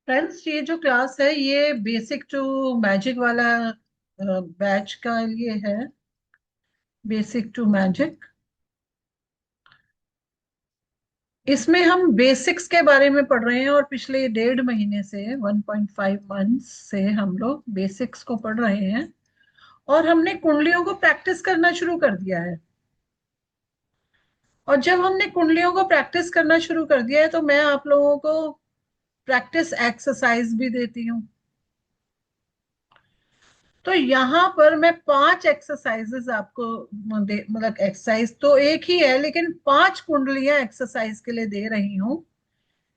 Friends, ये जो class है ये बेसिक टू मैजिक वाला बैच का ये है। बेसिक टू मैजिक, इसमें हम बेसिक्स के बारे में पढ़ रहे हैं और पिछले 1.5 महीने से 1.5 मंथ्स से हम लोग बेसिक्स को पढ़ रहे हैं। और हमने कुंडलियों को प्रैक्टिस करना शुरू कर दिया है। और जब हमने कुंडलियों को प्रैक्टिस करना शुरू कर दिया है तो मैं आप लोगों को प्रैक्टिस एक्सरसाइज भी देती हूँ। तो यहाँ पर मैं 5 एक्सरसाइजेस आपको मतलब एक्सरसाइज तो एक ही है लेकिन 5 कुंडलियां एक्सरसाइज के लिए दे रही हूँ।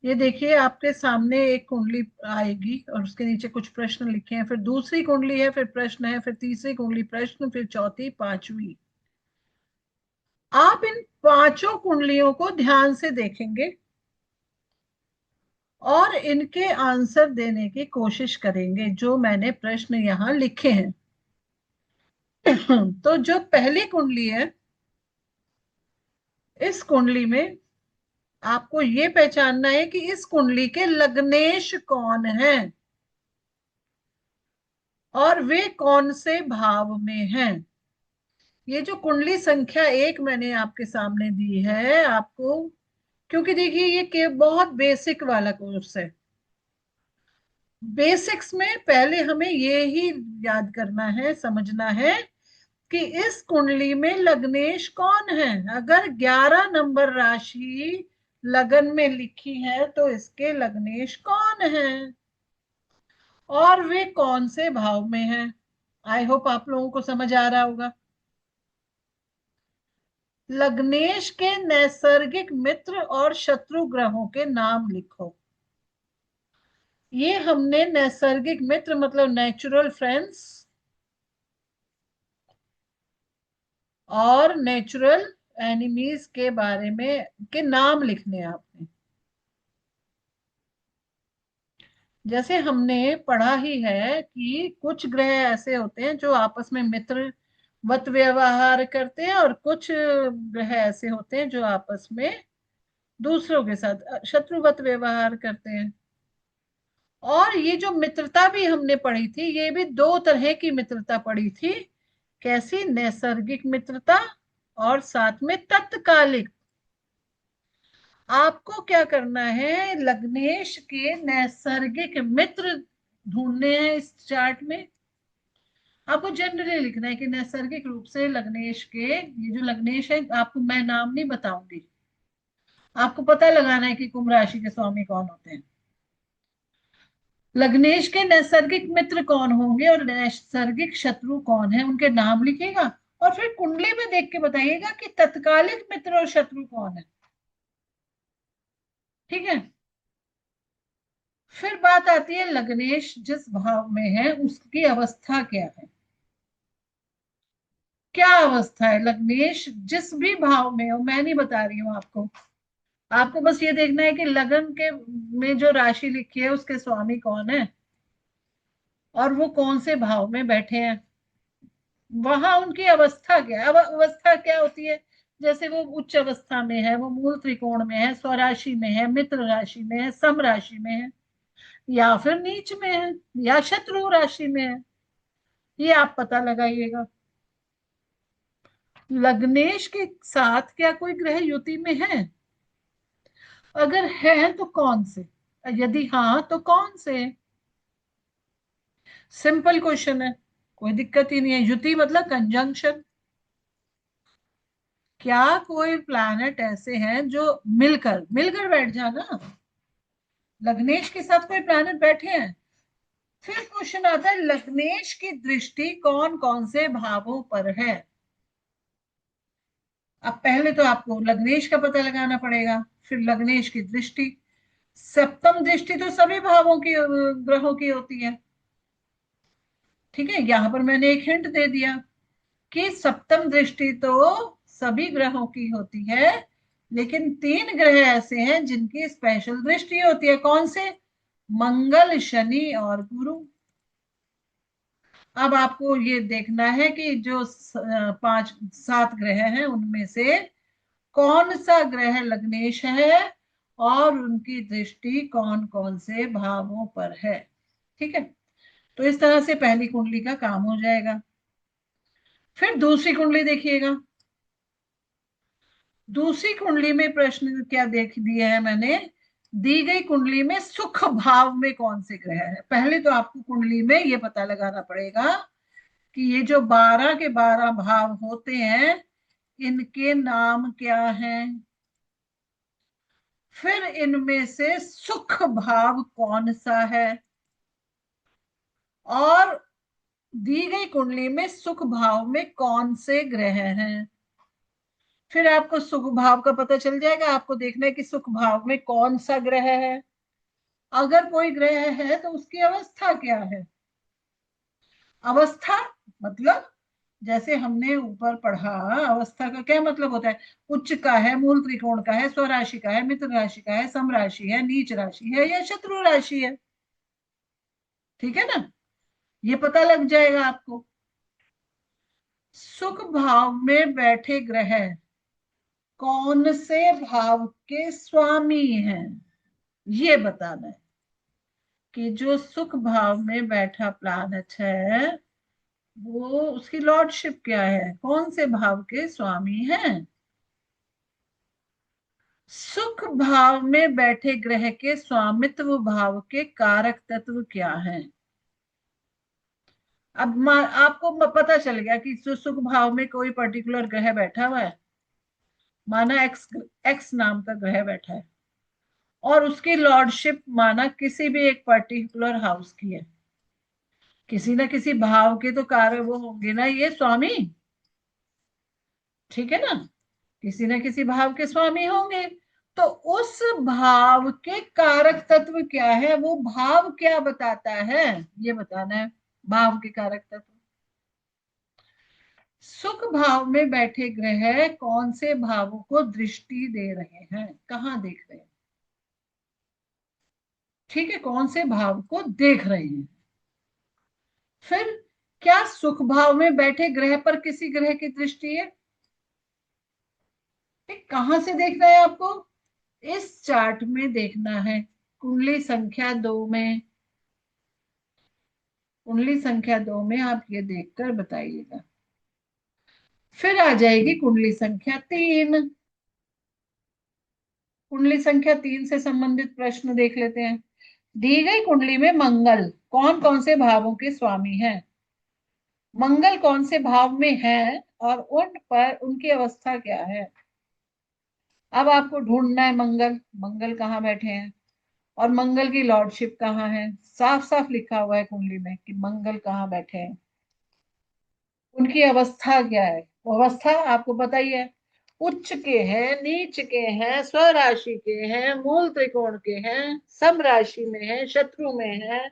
ये देखिए, आपके सामने एक कुंडली आएगी और उसके नीचे कुछ प्रश्न लिखे हैं, फिर दूसरी कुंडली है, फिर प्रश्न है, फिर तीसरी कुंडली प्रश्न, फिर चौथी, पांचवी। आप इन पांचों कुंडलियों को ध्यान से देखेंगे और इनके आंसर देने की कोशिश करेंगे जो मैंने प्रश्न यहाँ लिखे हैं। तो जो पहली कुंडली है, इस कुंडली में आपको ये पहचानना है कि इस कुंडली के लग्नेश कौन हैं और वे कौन से भाव में हैं। ये जो कुंडली संख्या 1 मैंने आपके सामने दी है आपको, क्योंकि देखिए ये के बहुत बेसिक वाला कोर्स है। बेसिक्स में पहले हमें ये ही याद करना है, समझना है कि इस कुंडली में लग्नेश कौन है। अगर 11 नंबर राशि लगन में लिखी है तो इसके लग्नेश कौन है और वे कौन से भाव में हैं। आई होप आप लोगों को समझ आ रहा होगा। लग्नेश के नैसर्गिक मित्र और शत्रु ग्रहों के नाम लिखो। ये हमने नैसर्गिक मित्र मतलब नेचुरल फ्रेंड्स और नेचुरल एनिमीज के बारे में के नाम लिखने हैं आपने। जैसे हमने पढ़ा ही है कि कुछ ग्रह ऐसे होते हैं जो आपस में मित्र वत व्यवहार करते हैं और कुछ ग्रह ऐसे होते हैं जो आपस में दूसरों के साथ शत्रुवत व्यवहार करते हैं। और ये जो मित्रता भी हमने पढ़ी थी, ये भी दो तरह की मित्रता पढ़ी थी। कैसी? नैसर्गिक मित्रता और साथ में तत्कालिक। आपको क्या करना है, लग्नेश के नैसर्गिक मित्र ढूंढने हैं इस चार्ट में। आपको जनरली लिखना है कि नैसर्गिक रूप से लग्नेश के, ये जो लग्नेश है आपको मैं नाम नहीं बताऊंगी, आपको पता लगाना है कि कुंभ राशि के स्वामी कौन होते हैं। लग्नेश के नैसर्गिक मित्र कौन होंगे और नैसर्गिक शत्रु कौन है, उनके नाम लिखिएगा। और फिर कुंडली में देख के बताइएगा कि तत्कालिक मित्र और शत्रु कौन है। ठीक है। फिर बात आती है लग्नेश जिस भाव में है उसकी अवस्था क्या है। क्या अवस्था है लग्नेश जिस भी भाव में हो, मैं नहीं बता रही हूं आपको। आपको बस ये देखना है कि लगन के में जो राशि लिखी है उसके स्वामी कौन है और वो कौन से भाव में बैठे हैं। वहां उनकी अवस्था क्या है। अब अवस्था क्या होती है, जैसे वो उच्च अवस्था में है, वो मूल त्रिकोण में है, स्वराशि में है, मित्र राशि में है, सम राशि में है, या फिर नीच में है, या शत्रु राशि में है। ये आप पता लगाइएगा। लग्नेश के साथ क्या कोई ग्रह युति में है? अगर है तो कौन से, यदि हाँ तो कौन से। सिंपल क्वेश्चन है, कोई दिक्कत ही नहीं है। युति मतलब कंजंक्शन। क्या कोई प्लैनेट ऐसे हैं जो मिलकर मिलकर बैठ जाना, लग्नेश के साथ कोई प्लैनेट बैठे हैं। फिर क्वेश्चन आता है लग्नेश की दृष्टि कौन कौन से भावों पर है। अब पहले तो आपको लग्नेश का पता लगाना पड़ेगा, फिर लग्नेश की दृष्टि। सप्तम दृष्टि तो सभी भावों की ग्रहों की होती है। ठीक है, यहां पर मैंने एक हिंट दे दिया कि सप्तम दृष्टि तो सभी ग्रहों की होती है, लेकिन 3 ग्रह ऐसे हैं जिनकी स्पेशल दृष्टि होती है। कौन से? मंगल, शनि और गुरु। अब आपको ये देखना है कि जो 5 7 ग्रह हैं उनमें से कौन सा ग्रह लग्नेश है और उनकी दृष्टि कौन कौन से भावों पर है। ठीक है, तो इस तरह से पहली कुंडली का काम हो जाएगा। फिर दूसरी कुंडली देखिएगा। दूसरी कुंडली में प्रश्न क्या देख दिया है मैंने, दी गई कुंडली में सुख भाव में कौन से ग्रह है। पहले तो आपको कुंडली में ये पता लगाना पड़ेगा कि ये जो 12 के 12 भाव होते हैं इनके नाम क्या हैं, फिर इनमें से सुख भाव कौन सा है, और दी गई कुंडली में सुख भाव में कौन से ग्रह हैं। फिर आपको सुख भाव का पता चल जाएगा। आपको देखना है कि सुख भाव में कौन सा ग्रह है, अगर कोई ग्रह है तो उसकी अवस्था क्या है। अवस्था मतलब जैसे हमने ऊपर पढ़ा, अवस्था का क्या मतलब होता है, उच्च का है, मूल त्रिकोण का है, स्वराशि का है, मित्र राशि का है, सम राशि है, नीच राशि है या शत्रु राशि है। ठीक है ना, ये पता लग जाएगा आपको। सुख भाव में बैठे ग्रह कौन से भाव के स्वामी हैं, ये बताना है कि जो सुख भाव में बैठा प्लैनेट है वो उसकी लॉर्डशिप क्या है, कौन से भाव के स्वामी हैं। सुख भाव में बैठे ग्रह के स्वामित्व भाव के कारक तत्व क्या हैं। अब आपको पता चल गया कि जो सुख भाव में कोई पर्टिकुलर ग्रह बैठा हुआ है, माना एक्स एक्स नाम का ग्रह बैठा है और उसकी लॉर्डशिप माना किसी भी एक पर्टिकुलर हाउस की है, किसी ना किसी भाव के तो कारक वो होंगे ना ये स्वामी। ठीक है ना, किसी ना किसी भाव के स्वामी होंगे। तो उस भाव के कारक तत्व क्या है, वो भाव क्या बताता है, ये बताना है। भाव के कारक तत्व, सुख भाव में बैठे ग्रह कौन से भावों को दृष्टि दे रहे हैं, कहाँ देख रहे हैं। ठीक है, कौन से भाव को देख रहे हैं। फिर क्या सुख भाव में बैठे ग्रह पर किसी ग्रह की दृष्टि है। ठीक, कहां से देखना है आपको, इस चार्ट में देखना है। कुंडली संख्या 2 में, कुंडली संख्या 2 में आप ये देखकर बताइएगा। फिर आ जाएगी कुंडली संख्या 3। कुंडली संख्या 3 से संबंधित प्रश्न देख लेते हैं। दी गई कुंडली में मंगल कौन कौन से भावों के स्वामी हैं, मंगल कौन से भाव में है और उन पर उनकी अवस्था क्या है। अब आपको ढूंढना है मंगल, मंगल कहाँ बैठे हैं और मंगल की लॉर्डशिप कहाँ है। साफ साफ लिखा हुआ है कुंडली में कि मंगल कहाँ बैठे हैं, उनकी अवस्था क्या है। वो अवस्था आपको पता ही है, उच्च के हैं, नीच के हैं, स्वराशि के हैं, मूल त्रिकोण के हैं, सम राशि में है, शत्रु में है,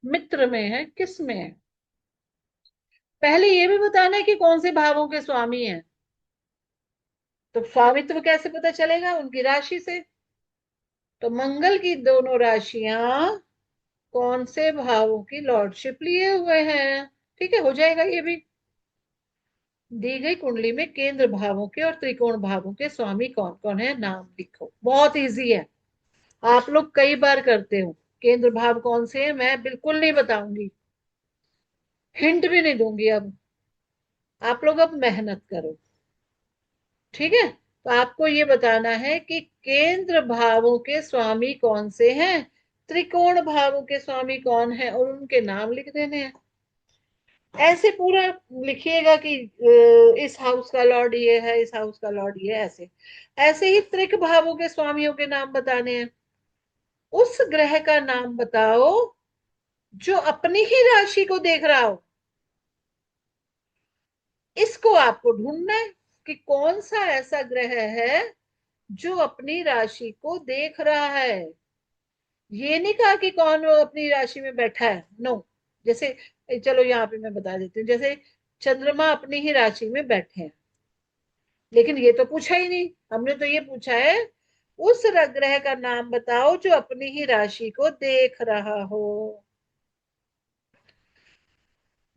मित्र में है, किस में है। पहले ये भी बताना है कि कौन से भावों के स्वामी हैं। तो स्वामित्व कैसे पता चलेगा, उनकी राशि से। तो मंगल की दोनों राशियां कौन से भावों की लॉर्डशिप लिए हुए हैं। ठीक है, हो जाएगा ये भी। दी गई कुंडली में केंद्र भावों के और त्रिकोण भावों के स्वामी कौन कौन है, नाम लिखो। बहुत इजी है, आप लोग कई बार करते हो। केंद्र भाव कौन से हैं मैं बिल्कुल नहीं बताऊंगी, हिंट भी नहीं दूंगी। अब आप लोग अब मेहनत करो। ठीक है, तो आपको ये बताना है कि केंद्र भावों के स्वामी कौन से हैं, त्रिकोण भावों के स्वामी कौन है, और उनके नाम लिख देने हैं। ऐसे पूरा लिखिएगा कि इस हाउस का लॉर्ड ये है, इस हाउस का लॉर्ड ये है, ऐसे ऐसे ही त्रिक भावों के स्वामियों के नाम बताने हैं। उस ग्रह का नाम बताओ जो अपनी ही राशि को देख रहा हो। इसको आपको ढूंढना है कि कौन सा ऐसा ग्रह है जो अपनी राशि को देख रहा है। ये नहीं कहा कि कौन वो अपनी राशि में बैठा है, नो। जैसे चलो यहाँ पे मैं बता देती हूँ, जैसे चंद्रमा अपनी ही राशि में बैठे हैं, लेकिन ये तो पूछा ही नहीं। हमने तो ये पूछा है उस ग्रह का नाम बताओ जो अपनी ही राशि को देख रहा हो।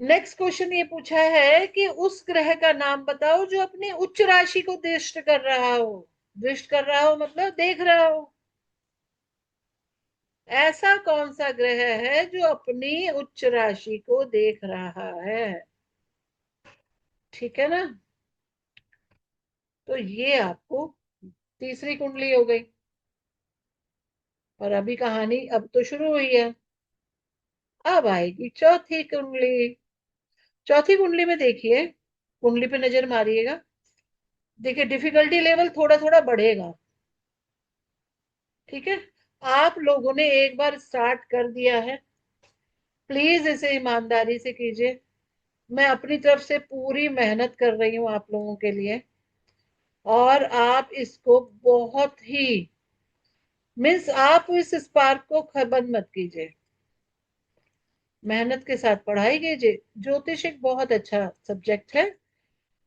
नेक्स्ट क्वेश्चन ये पूछा है कि उस ग्रह का नाम बताओ जो अपनी उच्च राशि को दृष्ट कर रहा हो। दृष्ट कर रहा हो मतलब देख रहा हो। ऐसा कौन सा ग्रह है जो अपनी उच्च राशि को देख रहा है? ठीक है ना? तो ये आपको तीसरी कुंडली हो गई। और अभी कहानी अब तो शुरू हुई है। अब आएगी चौथी कुंडली। चौथी कुंडली में देखिए, कुंडली पे नजर मारिएगा। देखिए डिफिकल्टी लेवल थोड़ा थोड़ा बढ़ेगा। ठीक है, आप लोगों ने एक बार स्टार्ट कर दिया है, प्लीज इसे ईमानदारी से कीजिए। मैं अपनी तरफ से पूरी मेहनत कर रही हूँ आप लोगों के लिए। और आप इसको बहुत ही, मीन्स आप इस स्पार्क को बंद मत कीजिए, मेहनत के साथ पढ़ाई कीजिए। ज्योतिष एक बहुत अच्छा सब्जेक्ट है।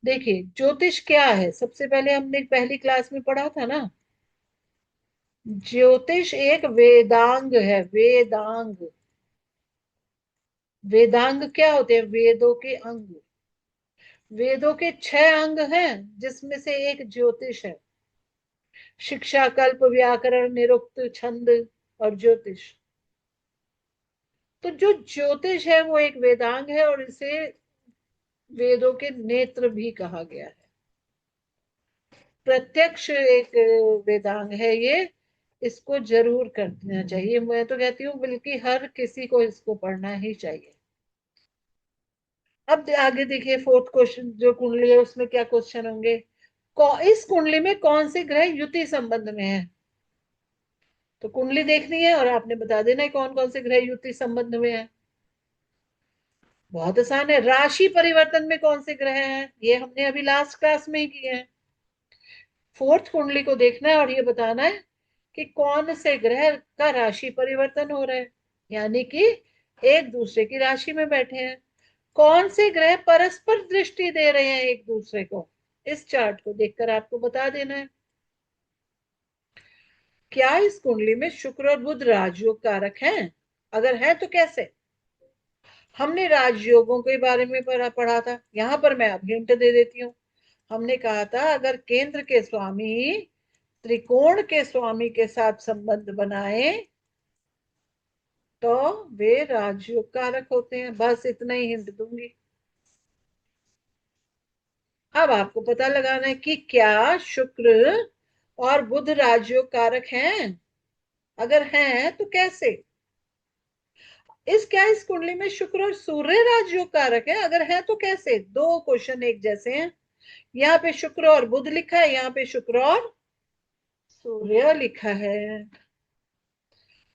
देखिए ज्योतिष क्या है, सबसे पहले हमने पहली क्लास में पढ़ा था ना, ज्योतिष एक वेदांग है, वेदांग। वेदांग क्या होते हैं? वेदों के अंग। वेदों के 6 अंग हैं, जिसमें से एक ज्योतिष है। शिक्षा, कल्प, व्याकरण, निरुक्त, छंद और ज्योतिष। तो जो ज्योतिष है वो एक वेदांग है, और इसे वेदों के नेत्र भी कहा गया है। प्रत्यक्ष एक वेदांग है ये। इसको जरूर करना चाहिए, मैं तो कहती हूँ बल्कि हर किसी को इसको पढ़ना ही चाहिए। अब आगे देखिए, फोर्थ क्वेश्चन जो कुंडली है उसमें क्या क्वेश्चन होंगे। इस कुंडली में कौन से ग्रह युति संबंध में है? तो कुंडली देखनी है और आपने बता देना है कौन कौन से ग्रह युति संबंध में है। बहुत आसान है। राशि परिवर्तन में कौन से ग्रह हैं, ये हमने अभी लास्ट क्लास में ही किए हैं। फोर्थ कुंडली को देखना है और ये बताना है कि कौन से ग्रह का राशि परिवर्तन हो रहा है, यानी कि एक दूसरे की राशि में बैठे हैं। कौन से ग्रह परस्पर दृष्टि दे रहे हैं एक दूसरे को, इस चार्ट को देखकर आपको बता देना है। क्या इस कुंडली में शुक्र और बुध राजयोग कारक हैं? अगर है तो कैसे? हमने राजयोगों के बारे में पढ़ा था, यहां पर मैं अब हिंट दे देती हूँ। हमने कहा था अगर केंद्र के स्वामी त्रिकोण के स्वामी के साथ संबंध बनाए तो वे राजयोग कारक होते हैं। बस इतना ही हिंट दूंगी। अब आपको पता लगाना है कि क्या शुक्र और बुध राजयोग कारक हैं। अगर हैं तो कैसे? इस कुंडली में शुक्र और सूर्य राजयोग कारक है? अगर है तो कैसे? दो क्वेश्चन एक जैसे हैं। यहाँ पे शुक्र और बुध लिखा है, यहाँ पे शुक्र और सूर्य लिखा है।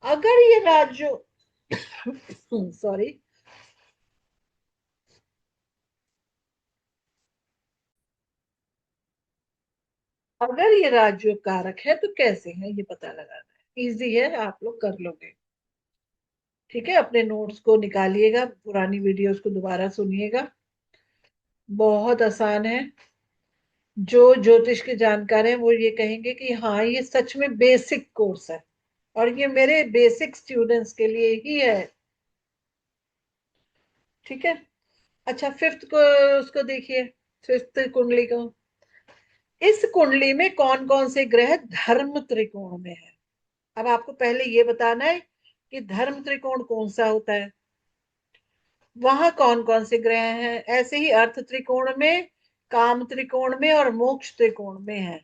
अगर ये राजयोग सॉरी, अगर ये राजयोग कारक है तो कैसे है ये पता लगाना है। इजी है, आप लोग कर लोगे। ठीक है, अपने नोट्स को निकालिएगा, पुरानी वीडियोस को दोबारा सुनिएगा। बहुत आसान है। जो ज्योतिष के जानकार हैं वो ये कहेंगे कि हाँ ये सच में बेसिक कोर्स है, और ये मेरे बेसिक स्टूडेंट्स के लिए ही है। ठीक है। अच्छा, फिफ्थ को, उसको देखिए, फिफ्थ कुंडली को। इस कुंडली में कौन कौन से ग्रह धर्म त्रिकोण में है? अब आपको पहले ये बताना है कि धर्म त्रिकोण कौन सा होता है, वहां कौन कौन से ग्रह हैं। ऐसे ही अर्थ त्रिकोण में, काम त्रिकोण में और मोक्ष त्रिकोण में है,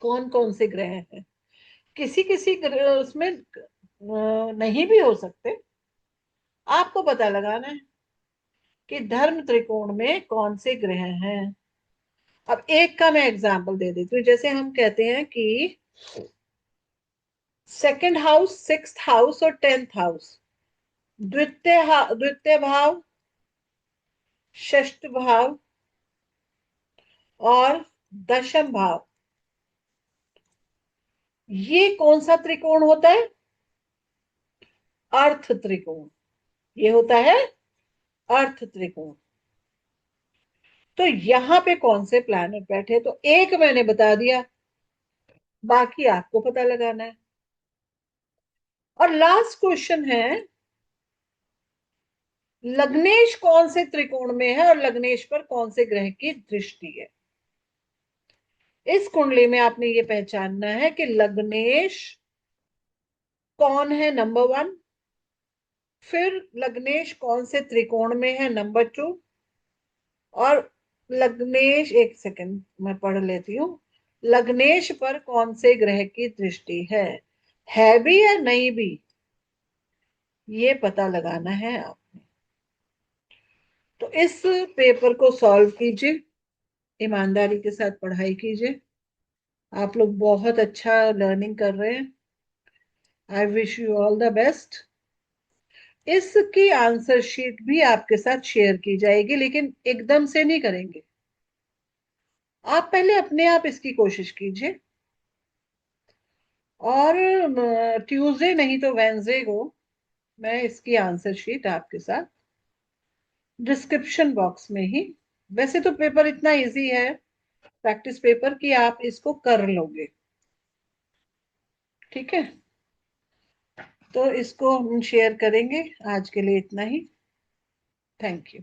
कौन कौन से ग्रह हैं। किसी किसी ग्रह उसमें नहीं भी हो सकते। आपको पता लगाना है कि धर्म त्रिकोण में कौन से ग्रह हैं। अब एक का मैं एग्जांपल दे देती हूँ। जैसे हम कहते हैं कि सेकंड हाउस, सिक्स्थ हाउस और 10th हाउस, द्वितीय भाव, षष्ठ भाव और दशम भाव, ये कौन सा त्रिकोण होता है? अर्थ त्रिकोण। ये होता है अर्थ त्रिकोण। तो यहां पे कौन से प्लैनेट बैठे, तो एक मैंने बता दिया, बाकी आपको पता लगाना है। और लास्ट क्वेश्चन है, लग्नेश कौन से त्रिकोण में है और लग्नेश पर कौन से ग्रह की दृष्टि है। इस कुंडली में आपने ये पहचानना है कि लग्नेश कौन है नंबर 1, फिर लग्नेश कौन से त्रिकोण में है नंबर 2, और लग्नेश, एक सेकंड मैं पढ़ लेती हूँ, लग्नेश पर कौन से ग्रह की दृष्टि है भी या नहीं भी, ये पता लगाना है आपने। तो इस पेपर को सॉल्व कीजिए, ईमानदारी के साथ पढ़ाई कीजिए। आप लोग बहुत अच्छा लर्निंग कर रहे हैं। I wish you all the best. इसकी आंसर शीट भी आपके साथ शेयर की जाएगी, लेकिन एकदम से नहीं करेंगे। आप पहले अपने आप इसकी कोशिश कीजिए, और ट्यूसडे नहीं तो वेंसडे को मैं इसकी आंसर शीट आपके साथ डिस्क्रिप्शन बॉक्स में ही, वैसे तो पेपर इतना इजी है, प्रैक्टिस पेपर, कि आप इसको कर लोगे। ठीक है, तो इसको हम शेयर करेंगे। आज के लिए इतना ही। Thank you.